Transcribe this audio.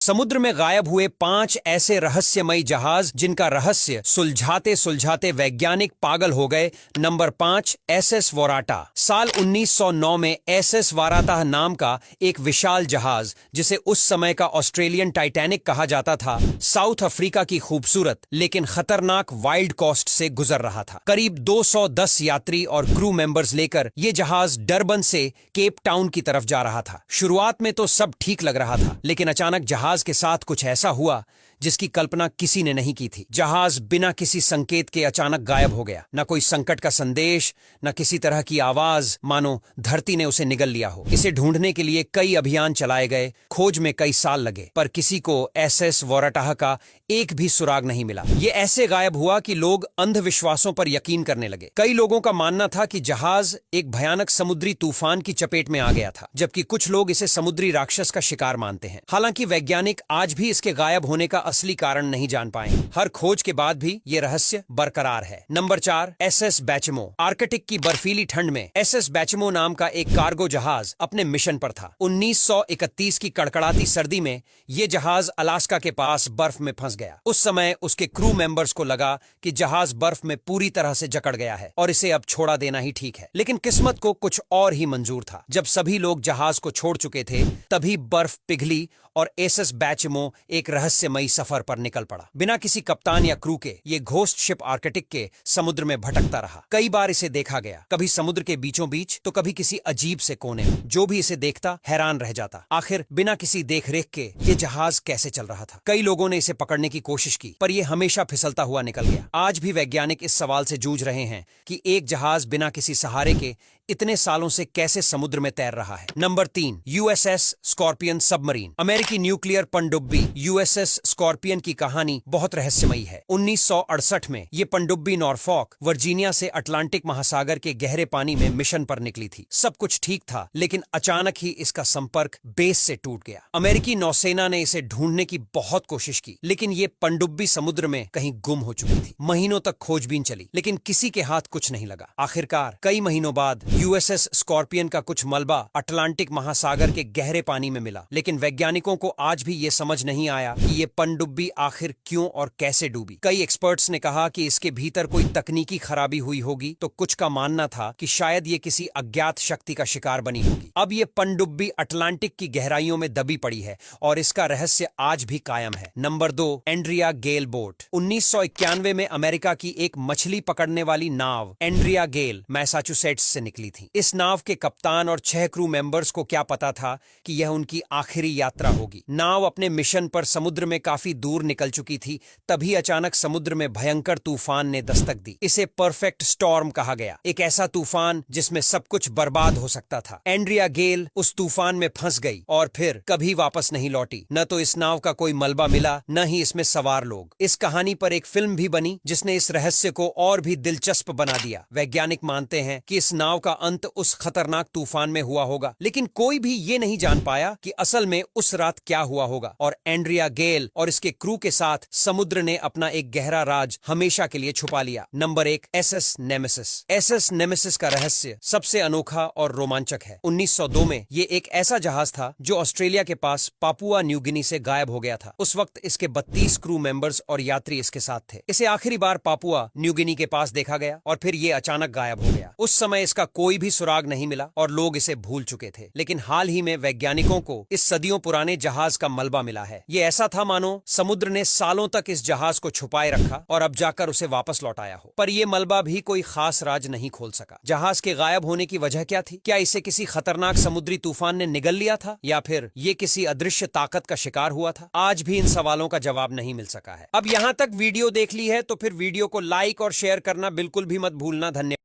समुद्र में गायब हुए 5 ऐसे रहस्यमयी जहाज जिनका रहस्य सुलझाते सुलझाते वैज्ञानिक पागल हो गए। नंबर 5, एसएस वोराटा। साल 1909 में एसएस वाराता नाम का एक विशाल जहाज, जिसे उस समय का ऑस्ट्रेलियन टाइटैनिक कहा जाता था, साउथ अफ्रीका की खूबसूरत लेकिन खतरनाक वाइल्ड कोस्ट से गुजर रहा था। करीब 210 यात्री और क्रू मेंबर्स लेकर यह जहाज डरबन से केप टाउन की तरफ जा रहा था। शुरुआत में तो सब ठीक लग रहा था, लेकिन अचानक जहाज के साथ कुछ ऐसा हुआ जिसकी कल्पना किसी ने नहीं की थी। जहाज बिना किसी संकेत के अचानक गायब हो गया। न कोई संकट का संदेश, न किसी तरह की आवाज, मानो धरती ने उसे निगल लिया हो। इसे ढूंढने के लिए कई अभियान चलाए गए, खोज में कई साल लगे, पर किसी को एसएस वोराटाह का एक भी सुराग नहीं मिला। ये ऐसे गायब हुआ कि लोग अंधविश्वासों पर यकीन करने लगे। कई लोगों का मानना था कि जहाज एक भयानक समुद्री तूफान की चपेट में आ गया था, जबकि कुछ लोग इसे समुद्री राक्षस का शिकार मानते हैं। हालांकि वैज्ञानिक आज भी इसके गायब होने का असली कारण नहीं जान पाए। हर खोज के बाद भी ये रहस्य बरकरार है। Number 4, SS बैचमो। आर्कटिक की बर्फीली ठंड में एसएस बैचमो नाम का एक कार्गो जहाज अपने मिशन पर था। 1931 की कड़कड़ाती सर्दी में यह जहाज अलास्का के पास बर्फ में फंस गया। उस समय उसके क्रू मेंबर्स को लगा कि जहाज बर्फ में पूरी तरह से जकड़ गया है और इसे अब छोड़ा देना ही ठीक है। लेकिन किस्मत को कुछ और ही मंजूर था। जब सभी लोग जहाज को छोड़ चुके थे, तभी बर्फ पिघली और एसएस बैचमो एक रहस्यमयी सफर पर निकल पड़ा। बिना किसी कप्तान या क्रू के ये घोस्ट शिप आर्कटिक के समुद्र में भटकता रहा। कई बार इसे देखा गया, कभी समुद्र के बीचों बीच तो कभी किसी अजीब से कोने में। जो भी इसे देखता हैरान रह जाता। आखिर बिना किसी देखरेख के ये जहाज कैसे चल रहा था? कई लोगों ने इसे पकड़ने की कोशिश की, पर यह हमेशा फिसलता हुआ निकल गया। आज भी वैज्ञानिक इस सवाल से जूझ रहे हैं कि एक जहाज बिना किसी सहारे के इतने सालों से कैसे समुद्र में तैर रहा है। Number 3, USS scorpion submarine. अमेरिकी न्यूक्लियर पनडुब्बी यूएसएस स्कॉर्पियन की कहानी बहुत रहस्यमयी है। 1968 में यह पनडुब्बी नॉरफॉक, वर्जीनिया से अटलांटिक महासागर के गहरे पानी में मिशन पर निकली थी। सब कुछ ठीक था, लेकिन अचानक ही इसका संपर्क बेस से टूट गया। अमेरिकी नौसेना ने इसे ढूंढने की बहुत कोशिश की, लेकिन यह पनडुब्बी समुद्र में कहीं गुम हो चुकी थी। महीनों तक खोजबीन चली, लेकिन किसी के हाथ कुछ नहीं लगा। आखिरकार कई महीनों बाद यूएसएस स्कॉर्पियन का कुछ मलबा अटलांटिक महासागर के गहरे पानी में मिला, लेकिन वैज्ञानिकों को आज भी यह समझ नहीं आया कि यह पनडुब्बी आखिर क्यों और कैसे डूबी। कई एक्सपर्ट्स ने कहा कि इसके भीतर कोई तकनीकी खराबी हुई होगी, तो कुछ का मानना था कि शायद ये किसी अज्ञात शक्ति का शिकार बनी होगी। अब यह पनडुब्बी अटलांटिक की गहराइयों में दबी पड़ी है और इसका रहस्य आज भी कायम है। नंबर 2, एंड्रिया गेल बोट। 1991 में अमेरिका की एक मछली पकड़ने वाली नाव एंड्रिया गेल मैसाचुसेट्स से निकली थी। इस नाव के कप्तान और 6 क्रू मेंबर्स को क्या पता था कि यह उनकी आखिरी यात्रा होगी। नाव अपने मिशन पर समुद्र में काफी दूर निकल चुकी थी, तभी अचानक समुद्र में भयंकर तूफान ने दस्तक दी। इसे परफेक्ट स्टॉर्म कहा गया, एक ऐसा तूफान जिसमें सब कुछ बर्बाद हो सकता था। एंड्रिया गेल उस तूफान में फंस गई और फिर कभी वापस नहीं लौटी। न तो इस नाव का कोई मलबा मिला, न ही इसमें सवार लोग। इस कहानी पर एक फिल्म भी बनी, जिसने इस रहस्य को और भी दिलचस्प बना दिया। वैज्ञानिक मानते हैं कि इस नाव का अंत उस खतरनाक तूफान में हुआ होगा, लेकिन कोई भी ये नहीं जान पाया कि असल में उस रात क्या हुआ होगा। और एंड्रिया गेल और इसके क्रू के साथ समुद्र ने अपना एक गहरा राज हमेशा के लिए छुपा लिया। Number 1, SS nemesis. SS nemesis का रहस्य सबसे अनोखा और रोमांचक है। 1902 में ये एक ऐसा जहाज था जो ऑस्ट्रेलिया के पास पापुआ न्यू गिनी से गायब हो गया था। उस वक्त इसके 32 क्रू मेंबर्स और यात्री इसके साथ थे। इसे आखिरी बार पापुआ न्यू गिनी के पास देखा गया और फिर ये अचानक गायब हो गया। उस समय इसका कोई भी सुराग नहीं मिला और लोग इसे भूल चुके थे। लेकिन हाल ही में वैज्ञानिकों को इस सदियों पुराने जहाज का मलबा मिला है। ये ऐसा था मानो समुद्र ने सालों तक इस जहाज को छुपाए रखा और अब जाकर उसे वापस लौटाया हो। पर यह मलबा भी कोई खास राज नहीं खोल सका। जहाज के गायब होने की वजह क्या थी? क्या इसे किसी खतरनाक समुद्री तूफान ने निगल लिया था, या फिर ये किसी अदृश्य ताकत का शिकार हुआ था? आज भी इन सवालों का जवाब नहीं मिल सका है। अब यहाँ तक वीडियो देख ली है तो फिर वीडियो को लाइक और शेयर करना बिल्कुल भी मत भूलना। धन्यवाद।